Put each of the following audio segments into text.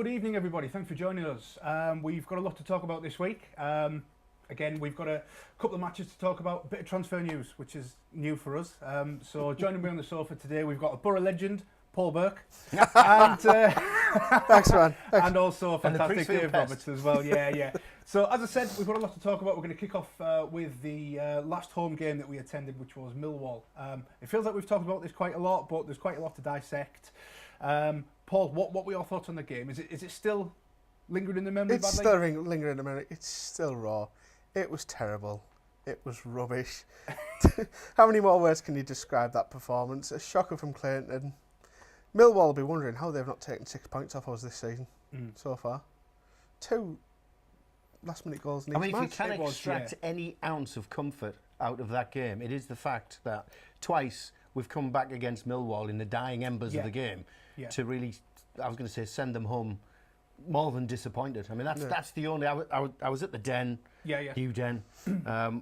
Good evening, everybody. Thanks for joining us. We've got a lot to talk about this week. Again, we've got a couple of matches to talk about, a bit of transfer news, which is new for us. So joining me on the sofa today, we've got a Boro legend, Paul Burke. And, thanks, man. Thanks. And also a fantastic Dave Roberts as well. Yeah. So, as I said, we've got a lot to talk about. We're going to kick off with the last home game that we attended, which was Millwall. It feels like we've talked about this quite a lot, but there's quite a lot to dissect. Paul, what were your thoughts on the game? Is it still lingering in the memory? It's still lingering in the memory. It's still raw. It was terrible. It was rubbish. How many more words can you describe that performance? A shocker from Clayton. Millwall will be wondering how they've not taken 6 points off us this season so far. 2 last-minute goals in each match. If you can extract any ounce of comfort out of that game, it is the fact that twice we've come back against Millwall in the dying embers of the game to really, I was going to say, send them home more than disappointed. I mean, that's the only... I was at the Den, Hugh Den,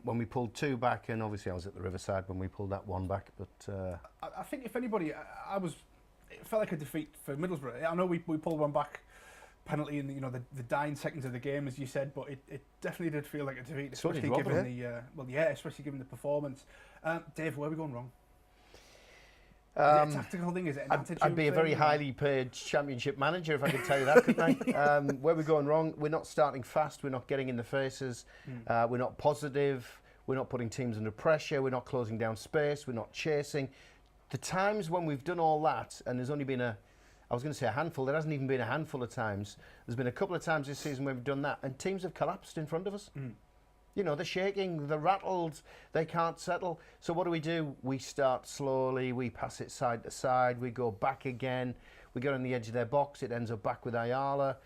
when we pulled 2 back, and obviously I was at the Riverside when we pulled that 1 back. But I think if anybody, it felt like a defeat for Middlesbrough. I know we pulled 1 back, penalty in the dying seconds of the game, as you said, but it definitely did feel like a defeat, especially given the performance. Dave, where are we going wrong? Is it a tactical thing? Is it an attitude I'd be a very highly paid championship manager if I could tell you that, couldn't I? Where we're going wrong, we're not starting fast, we're not getting in the faces, we're not positive, we're not putting teams under pressure, we're not closing down space, we're not chasing. The times when we've done all that, and there's only been I was going to say a handful, there hasn't even been a handful of times. There's been a couple of times this season where we've done that, and teams have collapsed in front of us. You know, they're shaking, they're rattled, they can't settle. So what do? We start slowly, we pass it side to side, we go back again, we get on the edge of their box, it ends up back with Ayala.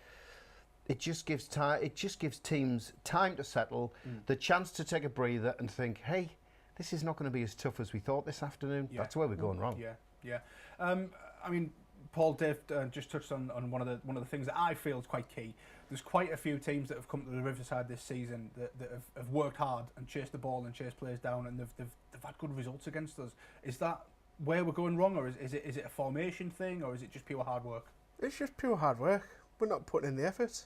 It just gives time. It just gives teams time to settle, the chance to take a breather and think, hey, this is not going to be as tough as we thought this afternoon. That's where we're going wrong. Yeah. I mean, Paul, Dave just touched on one of the things that I feel is quite key. There's quite a few teams that have come to the Riverside this season that have worked hard and chased the ball and chased players down, and they've had good results against us. Is that where we're going wrong, or is it a formation thing, or is it just pure hard work? It's just pure hard work. We're not putting in the effort,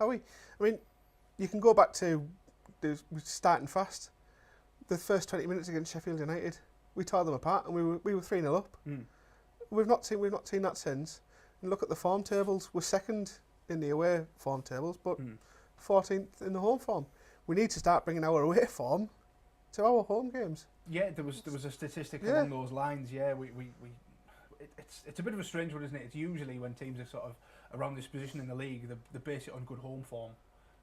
are we? I mean, you can go back to we're starting fast. The first 20 minutes against Sheffield United, we tore them apart, and we were 3-0 up. We've not seen that since. And look at the form tables. We're second in the away form tables, but 14th in the home form. We need to start bringing our away form to our home games. Yeah, there was a statistic along those lines. Yeah, it's a bit of a strange one, isn't it? It's usually when teams are sort of around this position in the league, they base it on good home form.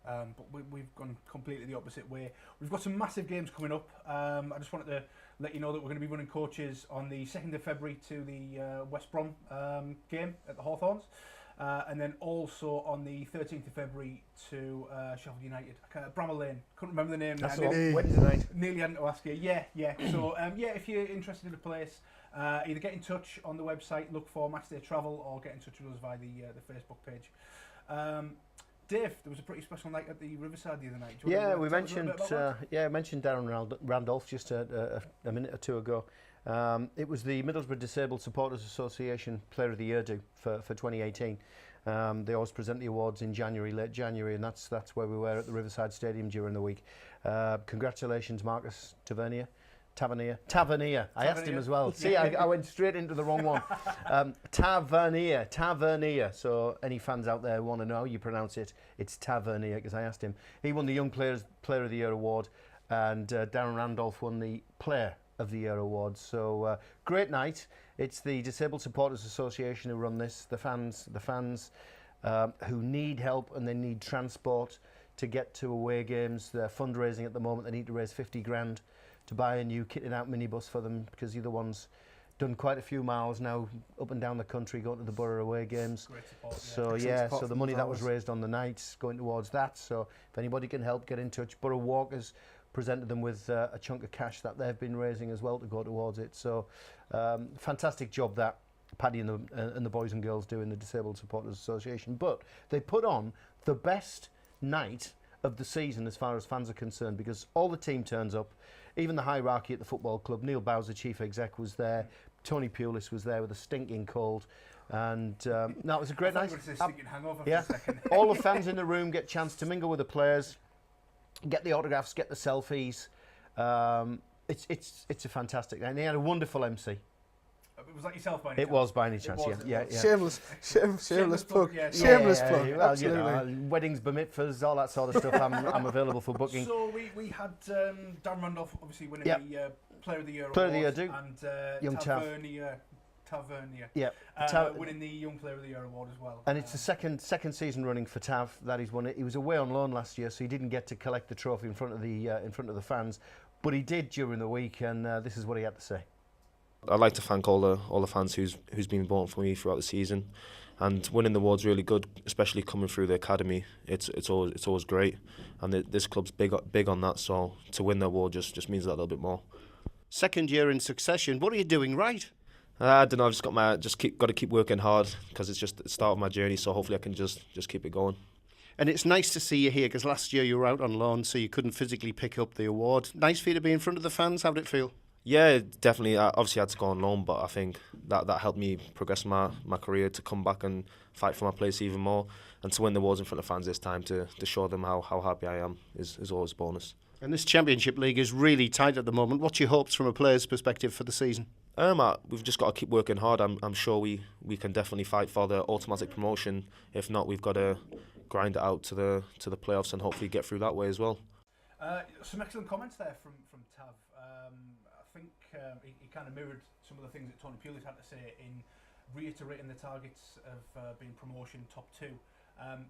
But we've gone completely the opposite way. We've got some massive games coming up. I just wanted to let you know that we're going to be running coaches on the 2nd of February to the West Brom game at the Hawthorns. And then also on the 13th of February to Sheffield United. Bramall Lane. Couldn't remember the name. That's Wednesday night. Nearly hadn't to ask you. Yeah. So, if you're interested in a place, either get in touch on the website, look for Matchday Travel, or get in touch with us via the Facebook page. Dave, there was a pretty special night at the Riverside the other night. We mentioned Darren Randolph just a minute or two ago. It was the Middlesbrough Disabled Supporters Association Player of the Year do for 2018. They always present the awards in late January, and that's where we were at the Riverside Stadium during the week. Congratulations, Marcus Tavernier. I asked him as well. See, I went straight into the wrong one. Tavernier. So any fans out there who want to know how you pronounce it, it's Tavernier, because I asked him. He won the Young Player of the Year award, and Darren Randolph won the Player of the Year award. So great night. It's the Disabled Supporters Association who run this. The fans who need help and they need transport to get to away games. They're fundraising at the moment. They need to raise 50 grand to buy a new kitted out minibus for them, because the other one's done quite a few miles now up and down the country going to the Boro away games. Great support, so the money that was raised on the night going towards that. So if anybody can help, get in touch. Boro Walkers presented them with a chunk of cash that they've been raising as well to go towards it. So fantastic job that Paddy and the boys and girls do in the Disabled Supporters Association. But they put on the best night of the season as far as fans are concerned, because all the team turns up, even the hierarchy at the football club. Neil Bowser, chief exec, was there. Tony Pulis was there with a stinking cold. And that was a great night. Stinking hangover for a second. All the fans in the room get a chance to mingle with the players, get the autographs, get the selfies. It's a fantastic night. And he had a wonderful MC. It was like yourself by any chance? It was by any chance, yeah. Shameless plug. Yeah, Shameless plug. Well, Absolutely. Weddings, bar mitzvahs, all that sort of stuff. I'm available for booking. So we had Dan Randolph obviously winning the Player of the Year Player of the Year, award, and Young Tavernier Yeah. winning the Young Player of the Year award as well. And it's the second season running for Tav that he's won it. He was away on loan last year, so he didn't get to collect the trophy in front of the fans, but he did during the week, and this is what he had to say. I'd like to thank all the fans who's been voting for me throughout the season, and winning the award's really good, especially coming through the academy. It's always great, and this club's big on that. So to win the award just means that little bit more. Second year in succession. What are you doing right? I don't know. I've just got to keep working hard because it's just the start of my journey. So hopefully I can just keep it going. And it's nice to see you here because last year you were out on loan, so you couldn't physically pick up the award. Nice for you to be in front of the fans. How did it feel? Yeah, definitely. I obviously had to go on loan, but I think that helped me progress my career to come back and fight for my place even more, and to win the awards in front of fans this time to show them how happy I am is always a bonus. And this Championship League is really tight at the moment. What's your hopes from a player's perspective for the season? We've just got to keep working hard. I'm sure we can definitely fight for the automatic promotion. If not, we've got to grind it out to the playoffs and hopefully get through that way as well. Some excellent comments there from Tav. I think he kind of mirrored some of the things that Tony Pulis had to say in reiterating the targets of being promotion top two.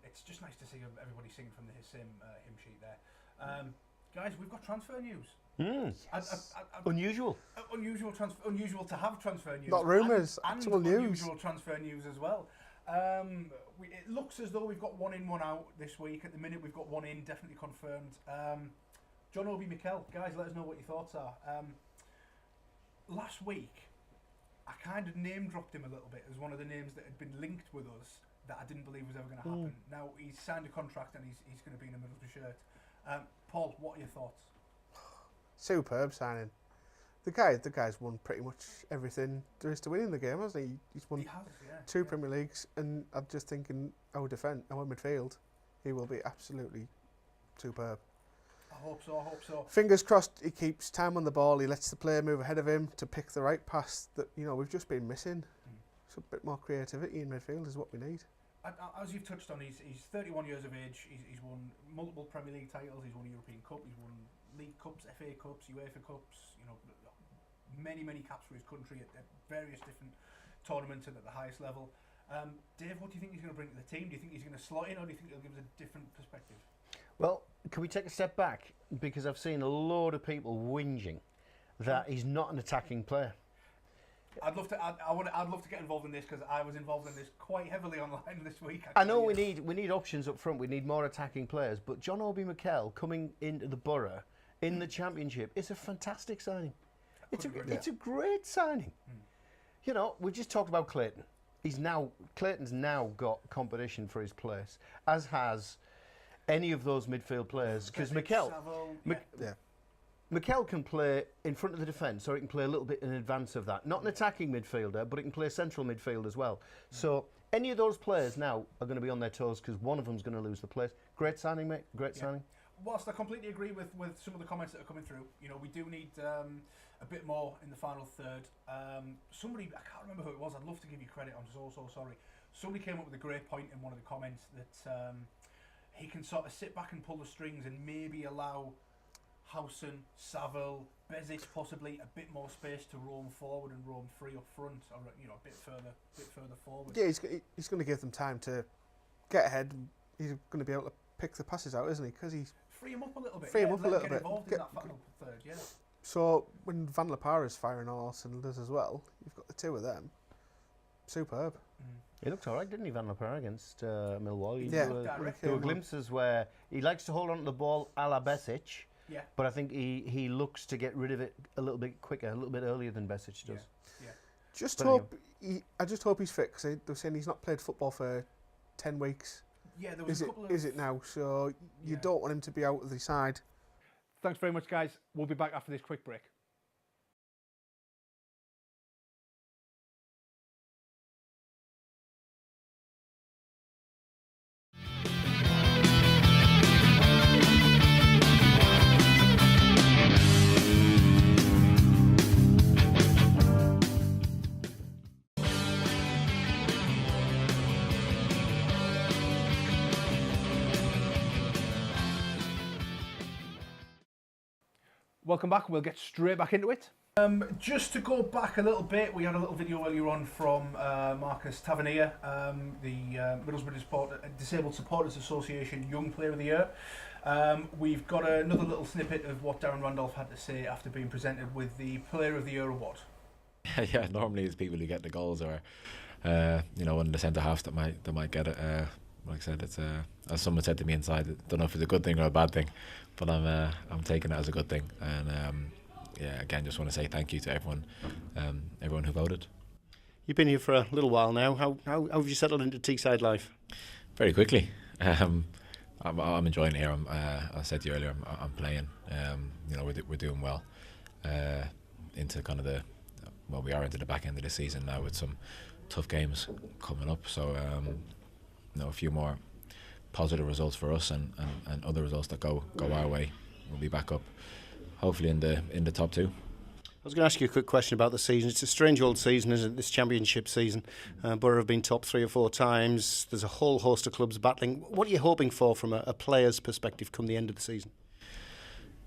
It's just nice to see everybody singing from the same hymn sheet there. Guys, we've got transfer news. Unusual. Unusual to have transfer news. Not rumours, actual news. Unusual transfer news as well. It looks as though we've got one in, one out this week. At the minute, we've got one in, definitely confirmed. John Obi Mikel, guys, let us know what your thoughts are. Last week, I kind of name dropped him a little bit as one of the names that had been linked with us that I didn't believe was ever going to happen. Now he's signed a contract and he's going to be in the middle of the shirt. Paul, what are your thoughts? Superb signing. The guy's won pretty much everything there is to win in the game, hasn't he? He's won two Premier Leagues, and I'm just thinking our midfield, he will be absolutely superb. I hope so. Fingers crossed he keeps time on the ball, he lets the player move ahead of him to pick the right pass that we've just been missing. So a bit more creativity in midfield is what we need. As you've touched on, he's 31 years of age, he's won multiple Premier League titles, he's won a European Cup, he's won League Cups, FA Cups, UEFA Cups, many caps for his country at various different tournaments and at the highest level. Dave, what do you think he's going to bring to the team? Do you think he's going to slot in, or do you think he'll give us a different perspective? Well, can we take a step back? Because I've seen a load of people whinging that he's not an attacking player. I'd love to get involved in this because I was involved in this quite heavily online this week. Actually. I know we need options up front. We need more attacking players. But John Obi Mikel coming into the Boro in the Championship is a fantastic signing. It's a great signing. We just talked about Clayton. Clayton's now got competition for his place, as has any of those midfield players, because Mikel can play in front of the defence, or he can play a little bit in advance of that. Not an attacking midfielder, but he can play central midfield as well. So any of those players now are going to be on their toes because one of them's going to lose the place. Great signing, mate. Great signing. Whilst I completely agree with some of the comments that are coming through, we do need a bit more in the final third. Somebody, I can't remember who it was, I'd love to give you credit, I'm so sorry. Somebody came up with a great point in one of the comments that he can sort of sit back and pull the strings and maybe allow Howson, Saville, Bezic possibly a bit more space to roam forward and roam free up front, or a bit further forward. Yeah, he's going to give them time to get ahead. He's going to be able to pick the passes out, isn't he? Because he's free him up a little bit. Free him up a little bit. Involved in that final third, yeah. So when Van La Parra is firing all cylinders as well, you've got the two of them. Superb. He looked all right, didn't he, Van La Parra against Millwall? There were glimpses where he likes to hold on to the ball a la Bezic. Yeah. But I think he looks to get rid of it a little bit quicker, a little bit earlier than Bezic does. Yeah. I just hope he's fit, because they're saying he's not played football for 10 weeks. Yeah, there was Is it now? So you don't want him to be out of the side. Thanks very much, guys. We'll be back after this quick break. welcome back. We'll get straight back into it. Just to go back a little bit, we had a little video earlier on from Marcus Tavernier, the Middlesbrough Disabled Supporters Association Young Player of the Year. We've got another little snippet of what Darren Randolph had to say after being presented with the Player of the Year award. Yeah, normally it's people who get the goals, or one of the centre halves that might get it. Like I said, it's as someone said to me inside, I don't know if it's a good thing or a bad thing, but I'm taking it as a good thing. And again, just want to say thank you to everyone who voted. You've been here for a little while now. How have you settled into Teesside life? Very quickly. I'm enjoying it here. I said to you earlier, I'm playing. We're doing well. Into kind of we are into the back end of the season now with some tough games coming up. So a few more positive results for us and other results that go our way. We'll be back up, hopefully in the top 2. I was going to ask you a quick question about the season. It's a strange old season, isn't it? This championship season. Boro have been top 3 or 4 times. There's a whole host of clubs battling. What are you hoping for from a player's perspective come the end of the season?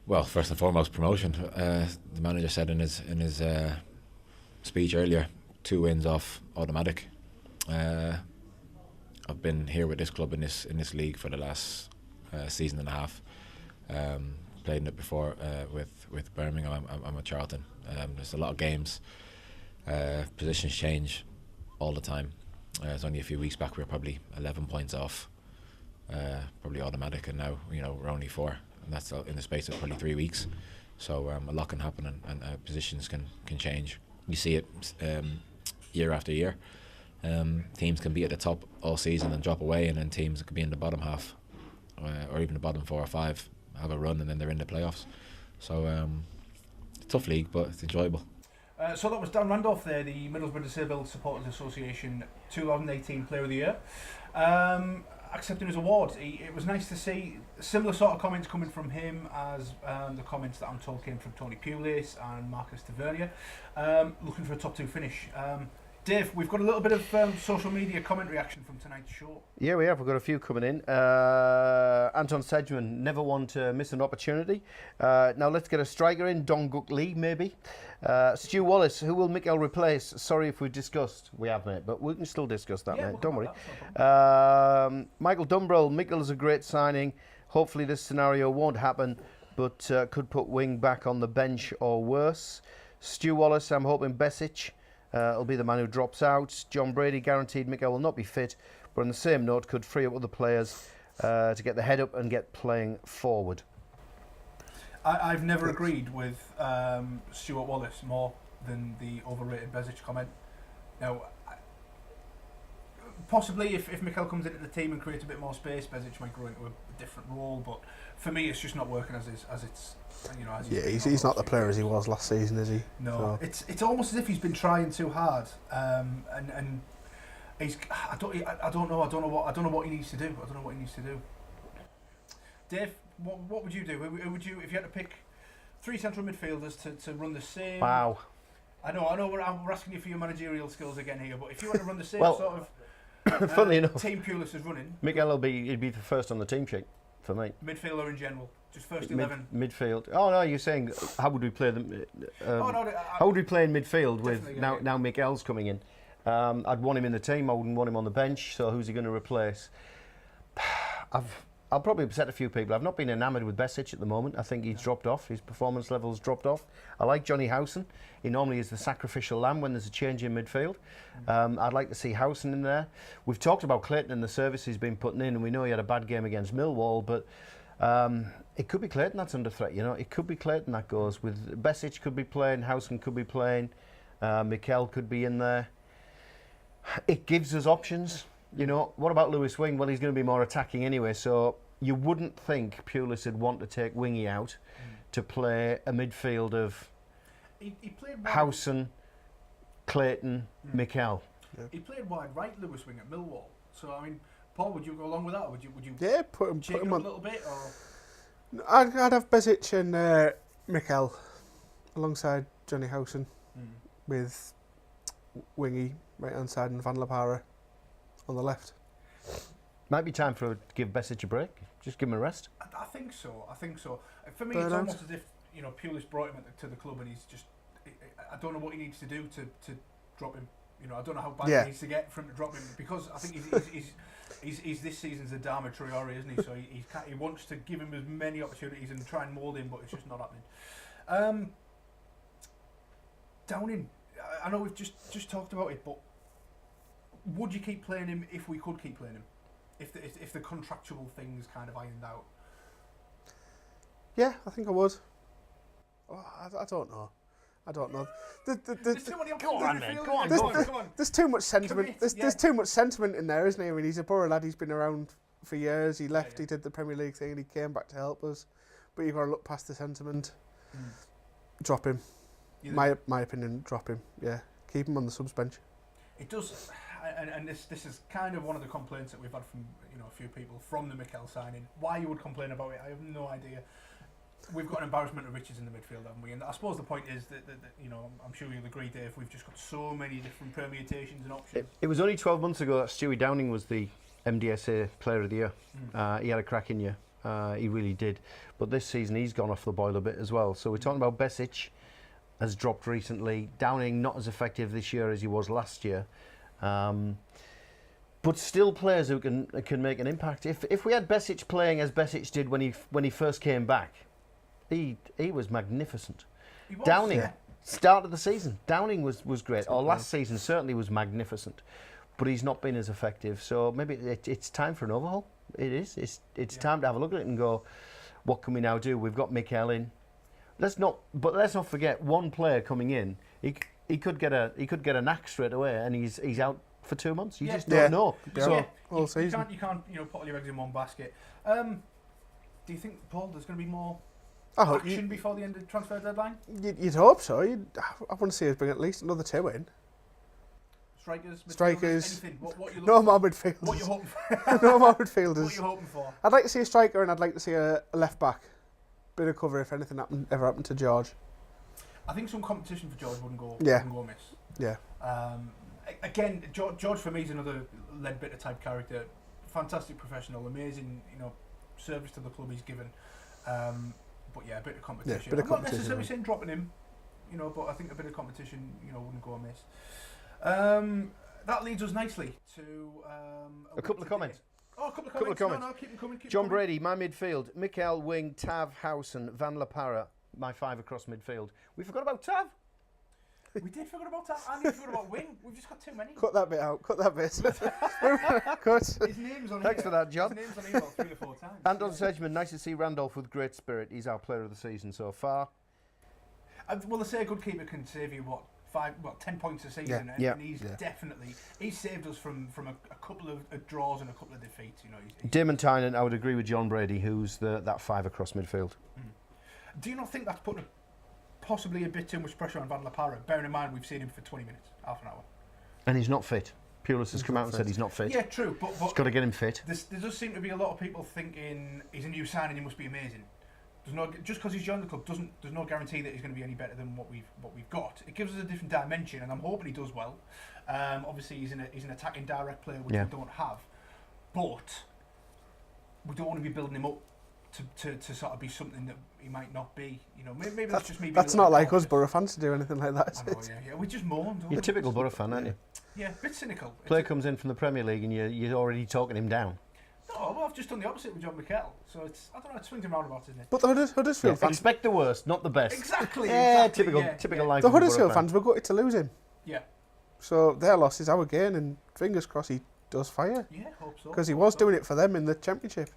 Well, first and foremost, promotion. The manager said in his speech earlier, 2 wins off automatic. I've been here with this club in this league for the last season and a half. Played in it before with Birmingham. I'm at Charlton. There's a lot of games. Positions change all the time. It's only a few weeks back we were probably 11 points off, probably automatic, and now we're only 4, and that's in the space of probably 3 weeks. So a lot can happen, and positions can change. You see it year after year. Teams can be at the top all season and drop away, and then teams that could be in the bottom half or even the bottom 4 or 5 have a run, and then they're in the playoffs. So tough league, but it's enjoyable. So that was Dan Randolph there, the Middlesbrough Disabled Supporters Association 2018 Player of the Year, accepting his award. It was nice to see similar sort of comments coming from him as the comments that I'm told came from Tony Pulis and Marcus Tavernier, looking for a top 2 finish. Dave, we've got a little bit of social media comment reaction from tonight's show. Yeah, we have. We've got a few coming in. Anton Sedgman, never one to miss an opportunity. Now let's get a striker in. Donguk Lee, maybe. Stu Wallace, who will Mikel replace? Sorry if we've discussed. We have, mate, but we can still discuss that, mate. Don't worry. Michael Dumbrell, Mikel is a great signing. Hopefully this scenario won't happen, but could put Wing back on the bench or worse. Stu Wallace, I'm hoping Besic will be the man who drops out. John Brady guaranteed Mikel will not be fit, but on the same note could free up other players to get the head up and get playing forward. I've never agreed with Stuart Wallace more than the overrated Besic comment. Now, possibly if Mikel comes into the team and creates a bit more space, Besic might grow into a different role, but for me it's just not working as it's. He's not the player as he was last season, is he? No, so. It's almost as if he's been trying too hard, and he's. I don't know what he needs to do. Dave, what would you do? Who would you, if you had to pick 3 central midfielders to run the same? Wow. I know. We're asking you for your managerial skills again here, but if you want to run the same sort of funnily enough, team Pulis is running, Mikel he'd be the first on the team sheet for me. Midfielder in general. Just first 11. Midfield. Oh no, you're saying how would we play them? How would we play in midfield with now Mikel's coming in? I'd want him in the team. I wouldn't want him on the bench. So who's he going to replace? I'll probably upset a few people. I've not been enamoured with Besic at the moment. I think he's dropped off. His performance level's dropped off. I like Johnny Howson. He normally is the sacrificial lamb when there's a change in midfield. I'd like to see Howson in there. We've talked about Clayton and the service he's been putting in, and we know he had a bad game against Millwall, but it could be Clayton that's under threat. It could be Clayton that goes with Besic. Could be playing. Howson could be playing. Mikel could be in there. It gives us options. What about Lewis Wing? Well, he's going to be more attacking anyway, so you wouldn't think Pulis would want to take Wingy out to play a midfield of Howson, Clayton, Mikel. Yeah. He played wide right, Lewis Wing, at Millwall. So, I mean, Paul, would you go along with that? Or would you put him shake him on a little bit? Or? I'd have Besic and Mikel alongside Johnny Howson with Wingy right hand side and Van Lapara on the left. Might be time to give Besic a break. Just give him a rest. I think so. For me, it's almost as if you know, Pulis brought him to the club, and he's just. I don't know what he needs to do to drop him. You know, I don't know how bad he needs to get for him to drop him, because I think he's this season's a Adama Traore, isn't he? So he wants to give him as many opportunities and try and mould him, but it's just not happening. Downing, I know we've just talked about it, but would you keep playing him if we could keep playing him? If the contractual things kind of ironed out? Yeah, I think I would. Oh, I don't know. I don't know. There's too many Go on, mate. Go on. There's too much sentiment. Commit, There's too much sentiment in there, isn't he? I mean, he's a Boro lad. He's been around for years. He left. He did the Premier League thing, and he came back to help us. But you've got to look past the sentiment. Drop him. My opinion. Drop him. Yeah, keep him on the subs bench. It does, and this is kind of one of the complaints that we've had from a few people from the Mikel signing. Why you would complain about it, I have no idea. We've got an embarrassment of riches in the midfield, haven't we? And I suppose the point is that I'm sure you'll agree, Dave, we've just got so many different permutations and options. It was only 12 months ago that Stewie Downing was the MDSA Player of the Year. He had a cracking year. He really did. But this season he's gone off the boil a bit as well. So we're talking about Besic has dropped recently. Downing not as effective this year as he was last year. But still players who can make an impact. If we had Besic playing as Besic did when he first came back, he was magnificent. He was, Downing, start of the season, Downing was great. Or last season certainly was magnificent. But he's not been as effective. So maybe it's time for an overhaul. It is. It's time to have a look at it and go, what can we now do? We've got Mikel in. Let's not forget one player coming in. He could get a knack straight away, and he's out for 2 months. You just don't know. So you can't put all your eggs in one basket. Do you think, Paul, there's going to be more action before the end of the transfer deadline? You'd hope so. I want to see us bring at least another 2 in. Strikers, anything. What you no more midfielders. What you hoping for? No more midfielders. What you hoping for? I'd like to see a striker, and I'd like to see a left back. Bit of cover if anything ever happened to George. I think some competition for George wouldn't go amiss. Yeah. Again, George for me is another Leadbitter type character. Fantastic professional, amazing, service to the club he's given. But yeah, a bit of competition. I'm not necessarily saying dropping him, but I think a bit of competition, wouldn't go amiss. That leads us nicely to a couple of comments. Oh, a couple of comments. No, keep them coming. John Brady, my midfield. Mikel, wing, Tav, Howson, Van La Parra, my 5 across midfield. We forgot about Tav. We did forget about Tav, and we forgot about wing. We've just got too many. Cut that bit out. Cut that bit. Cut. His name's on Thanks here. for that, John. His name's on here about 3 or 4 times. Anton Sedgman, nice to see Randolph with great spirit. He's our player of the season so far. Well, they say a good keeper can save you 10 points a season, and he's definitely saved us from a couple of draws and a couple of defeats. Damon Tynan, I would agree with John Brady, who's that 5 across midfield. Do you not think that's putting possibly a bit too much pressure on Van La Parra? Bearing in mind we've seen him for 20 minutes, half an hour, and he's not fit. Pulis has come out and said he's not fit. Yeah, true, but he's got to get him fit. There does seem to be a lot of people thinking he's a new signing, he must be amazing. Just because he's joined the club there's no guarantee that he's going to be any better than what we've got. It gives us a different dimension, and I'm hoping he does well. Obviously, he's an attacking direct player, which we don't have, but we don't want to be building him up to sort of be something that he might not be. Maybe that's just me. That's not like us Boro fans to do anything like that. I know, yeah. We just mourn. You're a typical Boro fan, aren't you? Yeah, a bit cynical. Player comes in from the Premier League, and you're already talking him down. No, well, I've just done the opposite with John Mikel. So it swings and roundabouts, isn't it? But the Huddersfield fans... Expect the worst, not the best. Exactly. Typical life. The Huddersfield fans were gutted to lose him. Yeah. So their loss is our gain, and fingers crossed he does fire. Yeah, hope so. Because he was doing it for them in the Championship.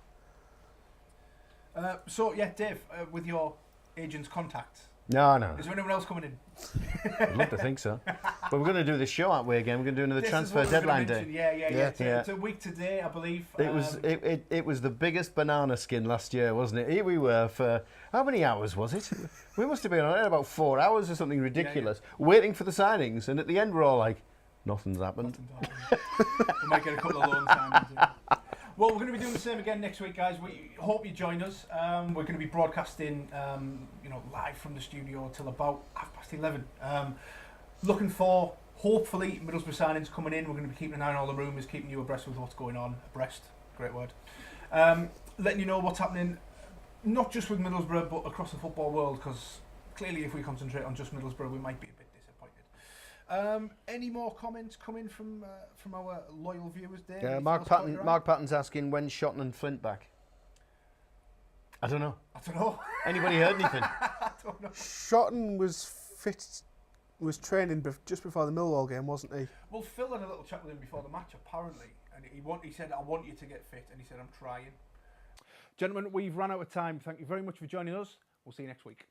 Dave, with your agent's contacts. No. Is there anyone else coming in? I'd love to think so. But we're going to do this show, aren't we, again? We're going to do another transfer deadline day. Yeah. It's a week today, I believe. It was the biggest banana skin last year, wasn't it? Here we were for... How many hours was it? We must have been on it about 4 hours or something ridiculous, waiting for the signings. And at the end, we're all like, nothing's happened. We might get a couple of loan signings. Well, we're going to be doing the same again next week, guys. We hope you join us. We're going to be broadcasting, live from the studio till about 11:30. Looking for, hopefully, Middlesbrough signings coming in. We're going to be keeping an eye on all the rumours, keeping you abreast with what's going on. Abreast, great word. Letting you know what's happening not just with Middlesbrough, but across the football world, because clearly if we concentrate on just Middlesbrough, we might be a bit disappointed. Any more comments coming from our loyal viewers there? Yeah, Anything Mark else caught your Patton. eye? Mark Patton's asking when's Shotton and Flint back. I don't know. I don't know. Anybody heard anything? I don't know. Shotton was training just before the Millwall game, wasn't he? Well, Phil had a little chat with him before the match, apparently, and he said, "I want you to get fit," and he said, "I'm trying." Gentlemen, we've run out of time. Thank you very much for joining us. We'll see you next week.